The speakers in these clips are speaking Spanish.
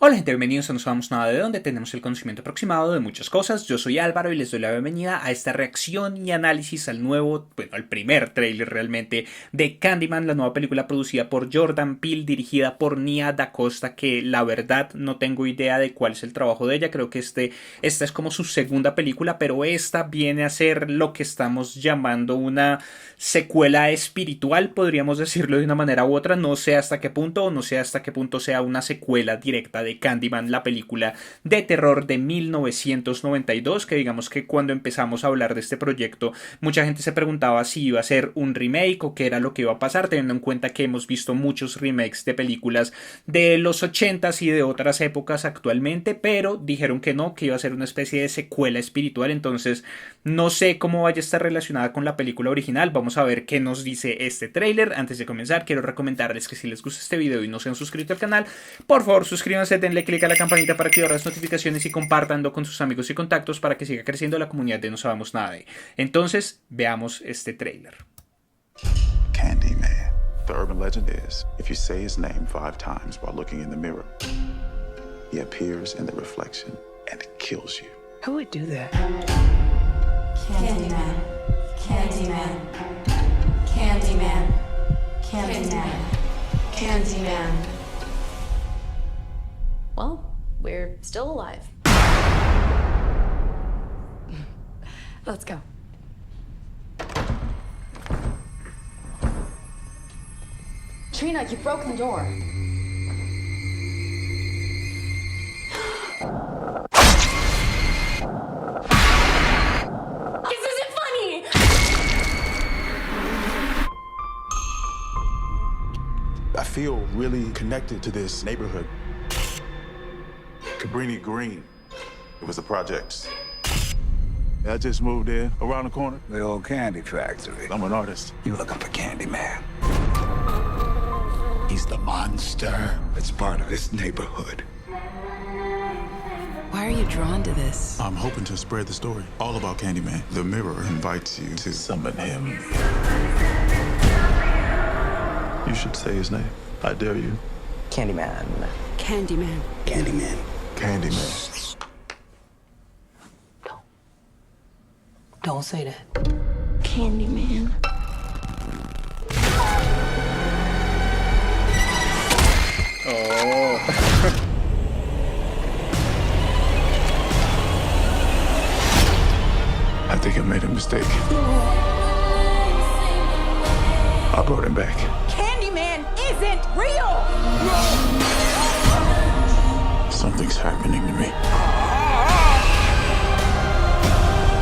Hola gente, bienvenidos a No Sabemos Nada de Donde tenemos el conocimiento aproximado de muchas cosas. Yo soy Álvaro y les doy la bienvenida a esta reacción y análisis al al primer tráiler realmente de Candyman, la nueva película producida por Jordan Peele, dirigida por Nia Da Costa, que la verdad no tengo idea de cuál es el trabajo de ella. Creo que esta es como su segunda película, pero esta viene a ser lo que estamos llamando una secuela espiritual, podríamos decirlo de una manera u otra. No sé hasta qué punto, o no sé hasta qué punto sea una secuela directa de Candyman, la película de terror de 1992, que digamos que cuando empezamos a hablar de este proyecto, mucha gente se preguntaba si iba a ser un remake o qué era lo que iba a pasar, teniendo en cuenta que hemos visto muchos remakes de películas de los 80s y de otras épocas actualmente, pero dijeron que no, que iba a ser una especie de secuela espiritual. Entonces no sé cómo vaya a estar relacionada con la película original. Vamos a ver qué nos dice este tráiler. Antes de comenzar, quiero recomendarles que si les gusta este video y no se han suscrito al canal, por favor suscríbanse, denle click a la campanita para activar las notificaciones y compartanlo con sus amigos y contactos para que siga creciendo la comunidad de No Sabemos Nada de. Entonces, veamos este tráiler. Candyman. The urban legend is, if you say his name 5 times while looking in the mirror, he appears in the reflection and kills you. Who would do that? Candyman. Candyman. Candyman. Candyman. Candyman. Well, we're still alive. Let's go. Trina, you broke the door. This isn't funny! I feel really connected to this neighborhood. Cabrini Green. It was the projects. I just moved in around the corner. The old candy factory. I'm an artist. You looking for Candyman? He's the monster that's part of this neighborhood. Why are you drawn to this? I'm hoping to spread the story all about Candyman. The mirror invites you to summon him. You should say his name. I dare you. Candyman. Candyman. Candyman. Candyman. Don't say that. Candyman. Oh. I think I made a mistake. I brought him back. Candyman isn't real! Something's happening to me.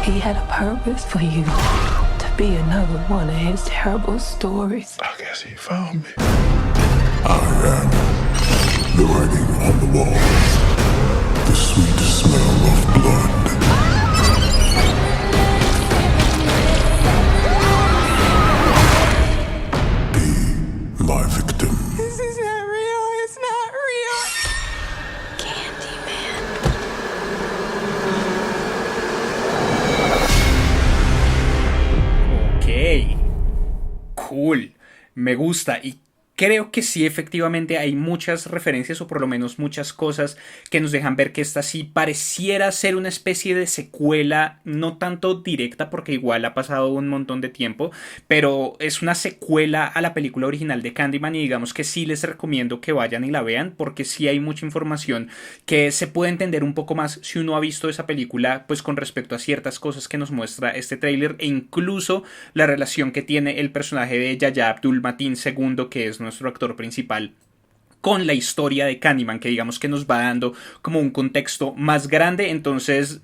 He had a purpose for you. To be another one of his terrible stories. I guess he found me. I am the writing on the wall. The sweet smell of blood. Be my victim. This isn't real. It's not real. Candyman. Ok, cool, me gusta y creo que sí, efectivamente hay muchas referencias o por lo menos muchas cosas que nos dejan ver que esta sí pareciera ser una especie de secuela, no tanto directa porque igual ha pasado un montón de tiempo, pero es una secuela a la película original de Candyman y digamos que sí les recomiendo que vayan y la vean porque sí hay mucha información que se puede entender un poco más si uno ha visto esa película, pues con respecto a ciertas cosas que nos muestra este tráiler e incluso la relación que tiene el personaje de Yahya Abdul-Mateen II, que es nuestro actor principal, con la historia de Candyman, que digamos que nos va dando como un contexto más grande. Entonces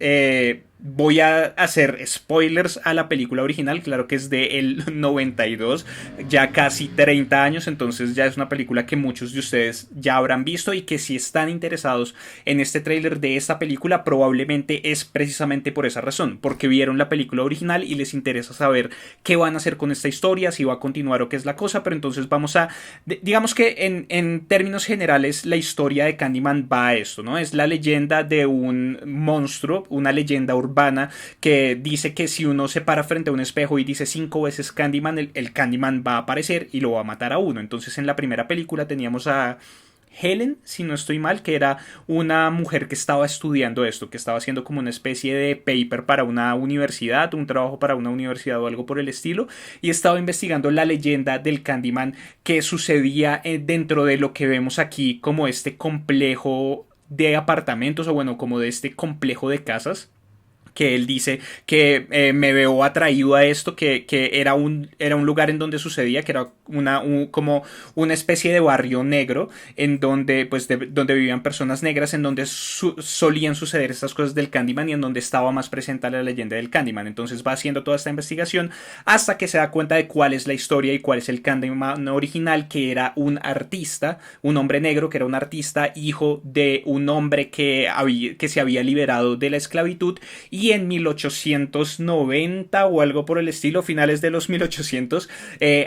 voy a hacer spoilers a la película original, claro que es del 92, ya casi 30 años, entonces ya es una película que muchos de ustedes ya habrán visto y que si están interesados en este tráiler de esta película probablemente es precisamente por esa razón, porque vieron la película original y les interesa saber qué van a hacer con esta historia, si va a continuar o qué es la cosa. Pero entonces vamos a, digamos que en términos generales la historia de Candyman va a esto, ¿no? Es la leyenda de un monstruo, una leyenda urbana que dice que si uno se para frente a un espejo y dice 5 veces Candyman, el Candyman va a aparecer y lo va a matar a uno. Entonces en la primera película teníamos a Helen, si no estoy mal, que era una mujer que estaba estudiando esto, que estaba haciendo como una especie de paper para una universidad, un trabajo para una universidad o algo por el estilo, y estaba investigando la leyenda del Candyman que sucedía dentro de lo que vemos aquí como este complejo de apartamentos, o bueno, como de este complejo de casas, que él dice que me veo atraído a esto, que era un lugar en donde sucedía, que era como una especie de barrio negro, en donde, pues, donde vivían personas negras, en donde solían suceder estas cosas del Candyman y en donde estaba más presente la leyenda del Candyman. Entonces va haciendo toda esta investigación hasta que se da cuenta de cuál es la historia y cuál es el Candyman original, que era un artista, un hombre negro que era un artista, hijo de un hombre que se había liberado de la esclavitud, y en 1890 o algo por el estilo, finales de los 1800,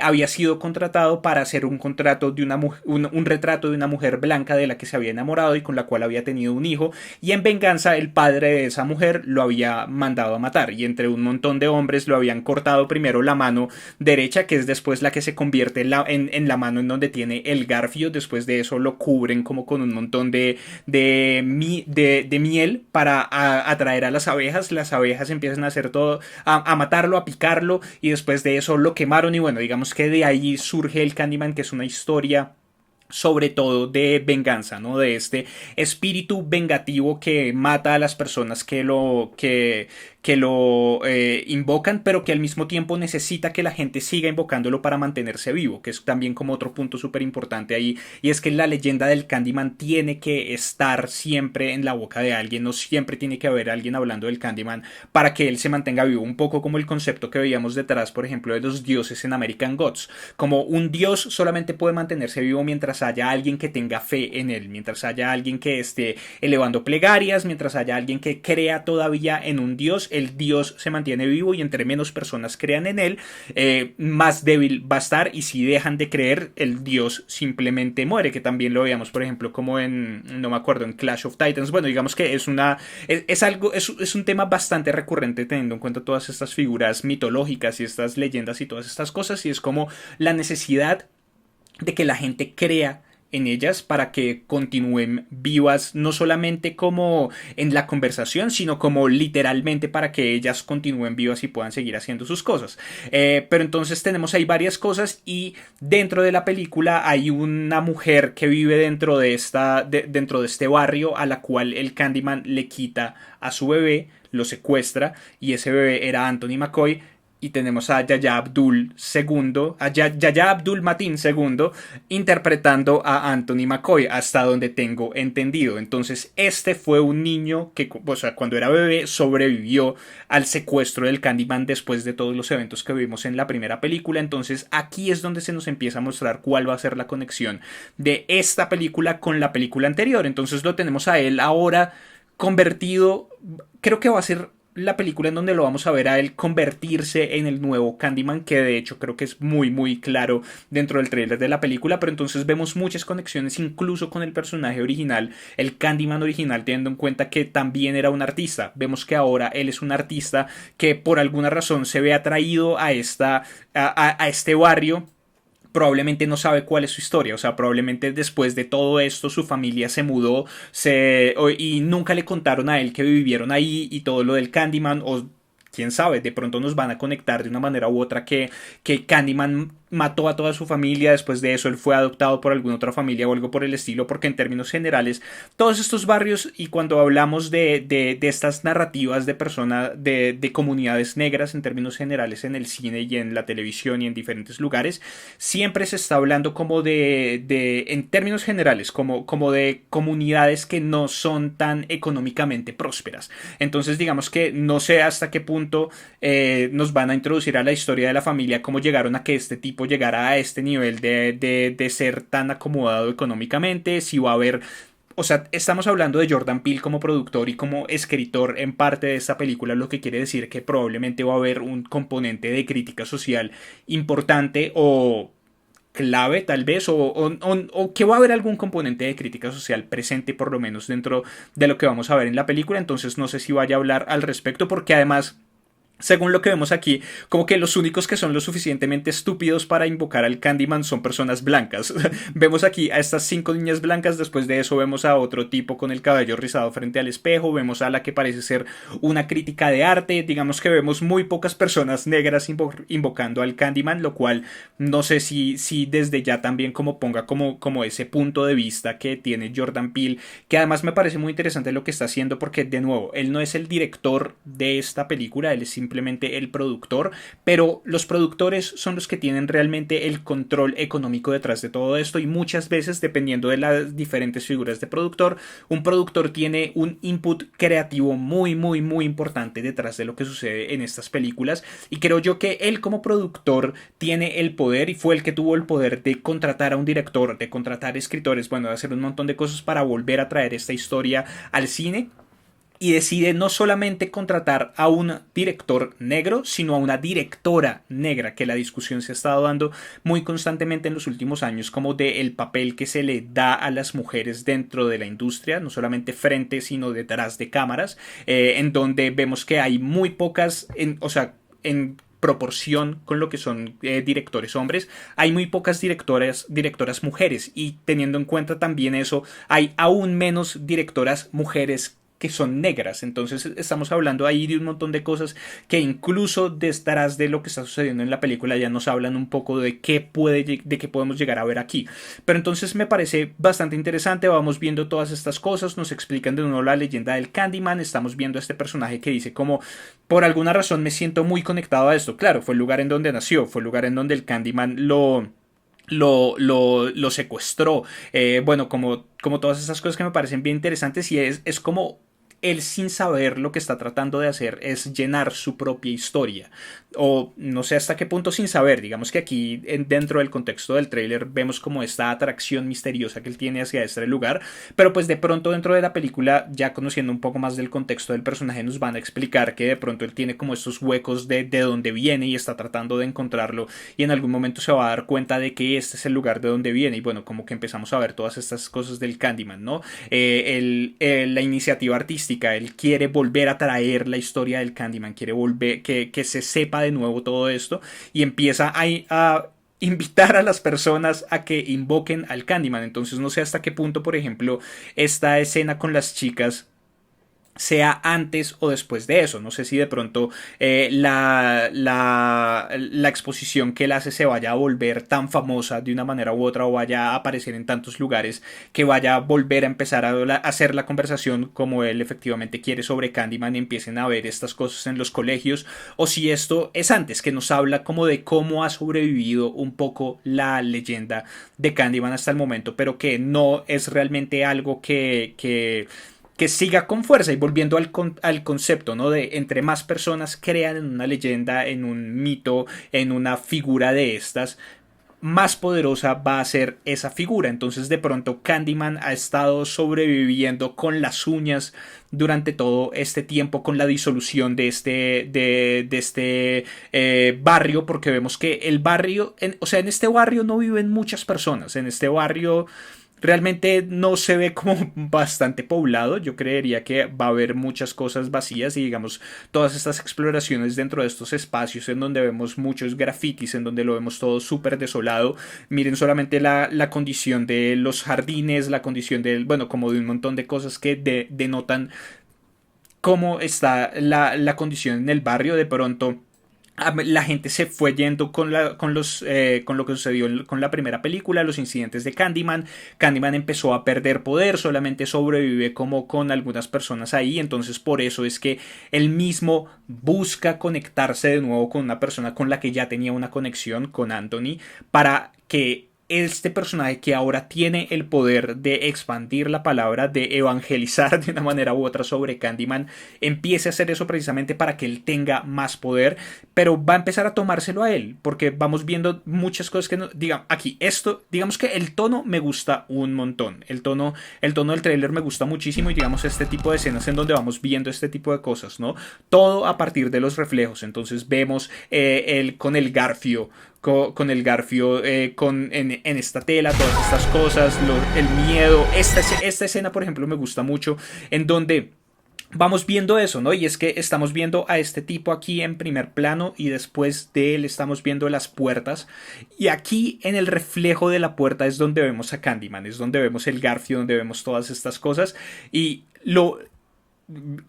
había sido contratado para hacer un contrato de un retrato de una mujer blanca de la que se había enamorado y con la cual había tenido un hijo, y en venganza el padre de esa mujer lo había mandado a matar, y entre un montón de hombres lo habían cortado primero la mano derecha, que es después la que se convierte en la mano en donde tiene el garfio. Después de eso lo cubren como con un montón de miel para atraer a las abejas. Las abejas empiezan a hacer todo, a matarlo, a picarlo, y después de eso lo quemaron. Y bueno, digamos que de ahí surge el Candyman, que es una historia sobre todo de venganza, ¿no? De este espíritu vengativo que mata a las personas que lo invocan, pero que al mismo tiempo necesita que la gente siga invocándolo para mantenerse vivo, que es también como otro punto súper importante ahí, y es que la leyenda del Candyman tiene que estar siempre en la boca de alguien, no siempre tiene que haber alguien hablando del Candyman para que él se mantenga vivo, un poco como el concepto que veíamos detrás, por ejemplo, de los dioses en American Gods, como un dios solamente puede mantenerse vivo mientras haya alguien que tenga fe en él, mientras haya alguien que esté elevando plegarias, mientras haya alguien que crea todavía en un dios. El dios se mantiene vivo, y entre menos personas crean en él, más débil va a estar, y si dejan de creer, el dios simplemente muere, que también lo veíamos, por ejemplo, como no me acuerdo, en Clash of Titans. Bueno, digamos que es un tema bastante recurrente, teniendo en cuenta todas estas figuras mitológicas y estas leyendas y todas estas cosas, y es como la necesidad de que la gente crea en ellas para que continúen vivas, no solamente como en la conversación, sino como literalmente para que ellas continúen vivas y puedan seguir haciendo sus cosas. Pero entonces tenemos ahí varias cosas, y dentro de la película hay una mujer que vive dentro de este barrio, a la cual el Candyman le quita a su bebé, lo secuestra, y ese bebé era Anthony McCoy. Y tenemos a Yahya Abdul Mateen II interpretando a Anthony McCoy, hasta donde tengo entendido. Entonces este fue un niño que, o sea, cuando era bebé sobrevivió al secuestro del Candyman después de todos los eventos que vimos en la primera película. Entonces aquí es donde se nos empieza a mostrar cuál va a ser la conexión de esta película con la película anterior. Entonces lo tenemos a él ahora convertido, creo que va a ser la película en donde lo vamos a ver a él convertirse en el nuevo Candyman, que de hecho creo que es muy muy claro dentro del tráiler de la película. Pero entonces vemos muchas conexiones incluso con el personaje original, el Candyman original, teniendo en cuenta que también era un artista. Vemos que ahora él es un artista que por alguna razón se ve atraído a este barrio. Probablemente no sabe cuál es su historia, o sea, probablemente después de todo esto su familia se mudó y nunca le contaron a él que vivieron ahí y todo lo del Candyman, o quién sabe, de pronto nos van a conectar de una manera u otra que Candyman mató a toda su familia, después de eso él fue adoptado por alguna otra familia o algo por el estilo, porque en términos generales todos estos barrios, y cuando hablamos de estas narrativas de comunidades negras en términos generales en el cine y en la televisión y en diferentes lugares, siempre se está hablando como en términos generales como de comunidades que no son tan económicamente prósperas. Entonces digamos que no sé hasta qué punto nos van a introducir a la historia de la familia, cómo llegaron a que este tipo llegara a este nivel de ser tan acomodado económicamente, si va a haber... O sea, estamos hablando de Jordan Peele como productor y como escritor en parte de esta película, lo que quiere decir que probablemente va a haber un componente de crítica social importante o clave tal vez, o que va a haber algún componente de crítica social presente por lo menos dentro de lo que vamos a ver en la película. Entonces no sé si vaya a hablar al respecto, porque además Según lo que vemos aquí, como que los únicos que son lo suficientemente estúpidos para invocar al Candyman son personas blancas. Vemos aquí a estas 5 niñas blancas, después de eso vemos a otro tipo con el cabello rizado frente al espejo, vemos a la que parece ser una crítica de arte, digamos que vemos muy pocas personas negras invocando al Candyman, lo cual no sé si desde ya también como ponga como ese punto de vista que tiene Jordan Peele, que además me parece muy interesante lo que está haciendo porque de nuevo, él no es el director de esta película, él es simplemente el productor, pero los productores son los que tienen realmente el control económico detrás de todo esto y muchas veces, dependiendo de las diferentes figuras de productor, un productor tiene un input creativo muy importante detrás de lo que sucede en estas películas y creo yo que él como productor tiene el poder y fue el que tuvo el poder de contratar a un director, de contratar escritores, bueno, de hacer un montón de cosas para volver a traer esta historia al cine. Y decide no solamente contratar a un director negro, sino a una directora negra, que la discusión se ha estado dando muy constantemente en los últimos años, como de el papel que se le da a las mujeres dentro de la industria, no solamente frente, sino detrás de cámaras, en donde vemos que hay muy pocas, en proporción con lo que son directores hombres, hay muy pocas directoras mujeres y teniendo en cuenta también eso, hay aún menos directoras mujeres que son negras. Entonces estamos hablando ahí de un montón de cosas que incluso detrás de lo que está sucediendo en la película ya nos hablan un poco de qué podemos llegar a ver aquí. Pero entonces me parece bastante interesante, vamos viendo todas estas cosas, nos explican de nuevo la leyenda del Candyman, estamos viendo a este personaje que dice como por alguna razón me siento muy conectado a esto. Claro, fue el lugar en donde nació, fue el lugar en donde el Candyman lo secuestró, bueno, como todas esas cosas que me parecen bien interesantes y es como él sin saber lo que está tratando de hacer es llenar su propia historia o no sé hasta qué punto sin saber, digamos que aquí dentro del contexto del tráiler vemos como esta atracción misteriosa que él tiene hacia este lugar, pero pues de pronto dentro de la película ya conociendo un poco más del contexto del personaje nos van a explicar que de pronto él tiene como estos huecos de donde viene y está tratando de encontrarlo y en algún momento se va a dar cuenta de que este es el lugar de donde viene y bueno, como que empezamos a ver todas estas cosas del Candyman, ¿no? La iniciativa artística, él quiere volver a traer la historia del Candyman, quiere volver que se sepa de nuevo todo esto y empieza a invitar a las personas a que invoquen al Candyman. Entonces no sé hasta qué punto, por ejemplo, esta escena con las chicas sea antes o después de eso. No sé si de pronto la exposición que él hace se vaya a volver tan famosa de una manera u otra o vaya a aparecer en tantos lugares que vaya a volver a empezar a hacer la conversación como él efectivamente quiere sobre Candyman y empiecen a ver estas cosas en los colegios, o si esto es antes, que nos habla como de cómo ha sobrevivido un poco la leyenda de Candyman hasta el momento, pero que no es realmente algo que siga con fuerza y volviendo al concepto, ¿no? De entre más personas crean en una leyenda, en un mito, en una figura de estas, más poderosa va a ser esa figura. Entonces de pronto Candyman ha estado sobreviviendo con las uñas durante todo este tiempo con la disolución de este barrio, porque vemos que el barrio, en este barrio no viven muchas personas, en este barrio realmente no se ve como bastante poblado. Yo creería que va a haber muchas cosas vacías y digamos todas estas exploraciones dentro de estos espacios en donde vemos muchos grafitis, en donde lo vemos todo súper desolado. Miren solamente la condición de los jardines, la condición como de un montón de cosas que denotan cómo está la condición en el barrio. De pronto la gente se fue yendo con lo que sucedió con la primera película, los incidentes de Candyman. Candyman empezó a perder poder, solamente sobrevive como con algunas personas ahí, entonces por eso es que él mismo busca conectarse de nuevo con una persona con la que ya tenía una conexión, con Anthony, para que este personaje que ahora tiene el poder de expandir la palabra, de evangelizar de una manera u otra sobre Candyman, empiece a hacer eso precisamente para que él tenga más poder, pero va a empezar a tomárselo a él, porque vamos viendo muchas cosas que digamos que el tono me gusta un montón, el tono del tráiler me gusta muchísimo y digamos este tipo de escenas en donde vamos viendo este tipo de cosas, ¿no? Todo a partir de los reflejos, entonces vemos él con el garfio, en esta tela, todas estas cosas, el miedo. Esta escena, por ejemplo, me gusta mucho, en donde vamos viendo eso, ¿no? Y es que estamos viendo a este tipo aquí en primer plano y después de él estamos viendo las puertas. Y aquí en el reflejo de la puerta es donde vemos a Candyman, es donde vemos el Garfio, donde vemos todas estas cosas. Y lo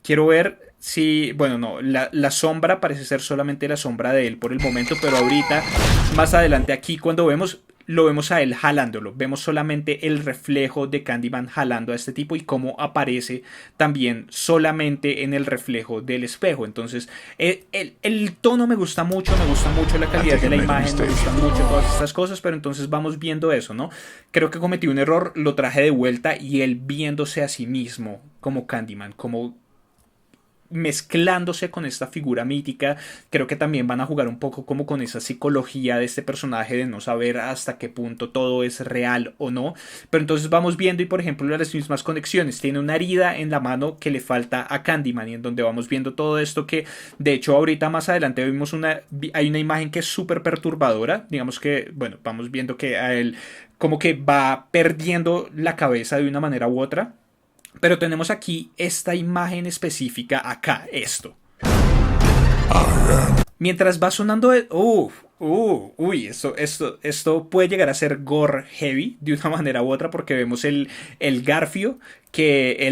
quiero ver si, bueno, no, la sombra parece ser solamente la sombra de él por el momento, pero ahorita, más adelante aquí cuando vemos, lo vemos a él jalándolo, vemos solamente el reflejo de Candyman jalando a este tipo y cómo aparece también solamente en el reflejo del espejo. Entonces el tono me gusta mucho la calidad de la imagen, me gustan mucho todas estas cosas, pero entonces vamos viendo eso, ¿no? Creo que cometí un error, lo traje de vuelta y él viéndose a sí mismo como Candyman, como mezclándose con esta figura mítica. Creo que también van a jugar un poco como con esa psicología de este personaje de no saber hasta qué punto todo es real o no, pero entonces vamos viendo y por ejemplo las mismas conexiones, tiene una herida en la mano que le falta a Candyman y en donde vamos viendo todo esto que de hecho ahorita más adelante vimos hay una imagen que es súper perturbadora, digamos que bueno, vamos viendo que a él como que va perdiendo la cabeza de una manera u otra. Pero tenemos aquí esta imagen específica acá, esto. Mientras va sonando esto puede llegar a ser gore heavy de una manera u otra porque vemos el Garfio, que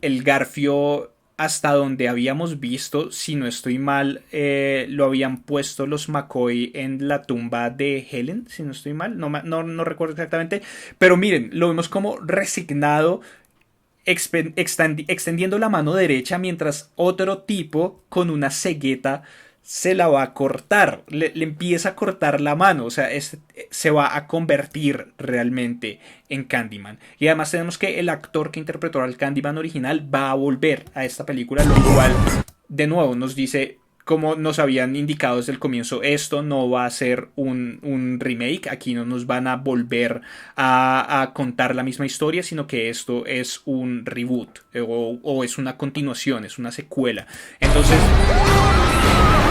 el Garfio hasta donde habíamos visto, si no estoy mal, lo habían puesto los McCoy en la tumba de Helen, si no estoy mal, no recuerdo exactamente, pero miren, lo vemos como resignado, extendiendo la mano derecha mientras otro tipo con una cegueta se la va a cortar, le empieza a cortar la mano, o sea, se va a convertir realmente en Candyman. Y además tenemos que el actor que interpretó al Candyman original va a volver a esta película, lo cual de nuevo nos dice, como nos habían indicado desde el comienzo, esto no va a ser un remake, aquí no nos van a volver a contar la misma historia, sino que esto es un reboot o es una continuación, es una secuela. Entonces,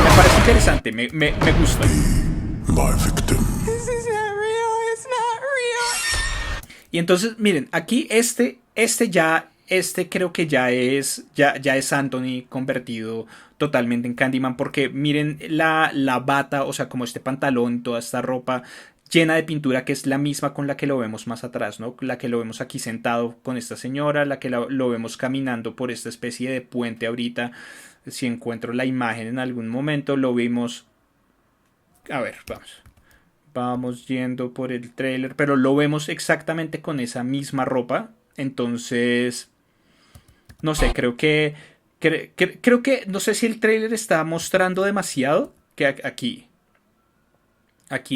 me parece interesante, me gusta. My victim. Y entonces, miren, aquí este creo que ya es Anthony convertido totalmente en Candyman, porque miren la bata, o sea, como este pantalón, toda esta ropa llena de pintura que es la misma con la que lo vemos más atrás, ¿no? La que lo vemos aquí sentado con esta señora, la que lo vemos caminando por esta especie de puente ahorita. Si encuentro la imagen en algún momento, lo vimos. A ver, vamos yendo por el tráiler, pero lo vemos exactamente con esa misma ropa. Entonces, no sé, creo que no sé si el tráiler está mostrando demasiado, que aquí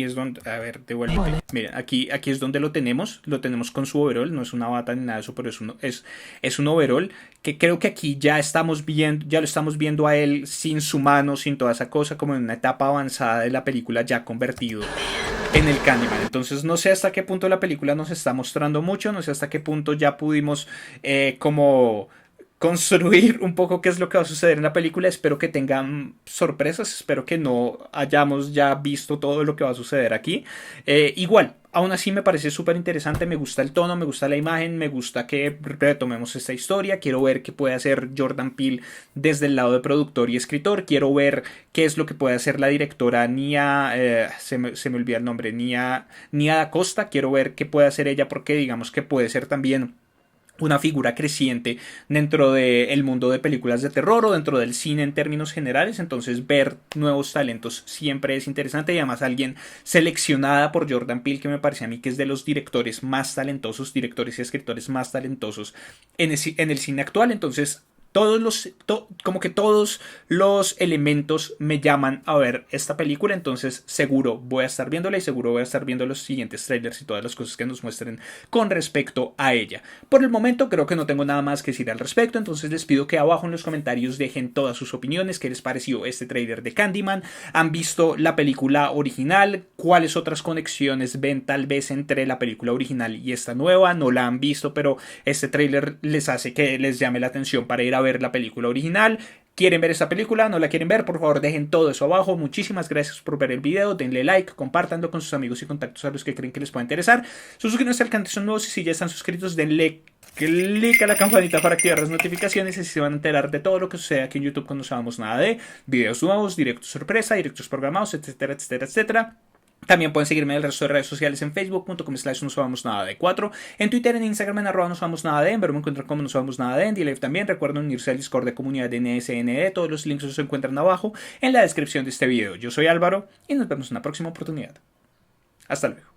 es donde, a ver, devuélvete. Miren, aquí es donde lo tenemos con su overall, no es una bata ni nada de eso, pero es un overall que creo que aquí ya lo estamos viendo a él sin su mano, sin toda esa cosa, como en una etapa avanzada de la película, ya convertido en el Candyman. Entonces no sé hasta qué punto la película nos está mostrando mucho, no sé hasta qué punto ya pudimos como construir un poco qué es lo que va a suceder en la película. Espero que tengan sorpresas, espero que no hayamos ya visto todo lo que va a suceder aquí. Igual, aún así me parece súper interesante, me gusta el tono, me gusta la imagen, me gusta que retomemos esta historia, quiero ver qué puede hacer Jordan Peele desde el lado de productor y escritor, quiero ver qué es lo que puede hacer la directora Nia, se me olvida el nombre, Nia Da Costa, quiero ver qué puede hacer ella porque digamos que puede ser también una figura creciente dentro del mundo de películas de terror o dentro del cine en términos generales. Entonces ver nuevos talentos siempre es interesante y además alguien seleccionada por Jordan Peele, que me parece a mí que es de los directores más talentosos, directores y escritores más talentosos en el cine actual. Entonces como que todos los elementos me llaman a ver esta película, entonces seguro voy a estar viéndola y seguro voy a estar viendo los siguientes trailers y todas las cosas que nos muestren con respecto a ella. Por el momento creo que no tengo nada más que decir al respecto, entonces les pido que abajo en los comentarios dejen todas sus opiniones, qué les pareció este trailer de Candyman, han visto la película original, cuáles otras conexiones ven tal vez entre la película original y esta nueva, no la han visto, pero este trailer les hace que les llame la atención para ir a ver la película original. ¿Quieren ver esta película? ¿No la quieren ver? Por favor, dejen todo eso abajo. Muchísimas gracias por ver el video. Denle like, compártanlo con sus amigos y contactos a los que creen que les pueda interesar. Suscríbanse al canal si son nuevos y si ya están suscritos, denle click a la campanita para activar las notificaciones y así se van a enterar de todo lo que sucede aquí en YouTube cuando sabemos nada de videos nuevos, directos sorpresa, directos programados, etcétera, etcétera, etcétera. También pueden seguirme en el resto de redes sociales en facebook.com/nosabamosnada4, en Twitter, en Instagram, en @nosabamosnada, en me encuentran como nosabamosnada, en D-Live también. Recuerden unirse al Discord de comunidad de NSND, todos los links se encuentran abajo en la descripción de este video. Yo soy Álvaro y nos vemos en una próxima oportunidad. Hasta luego.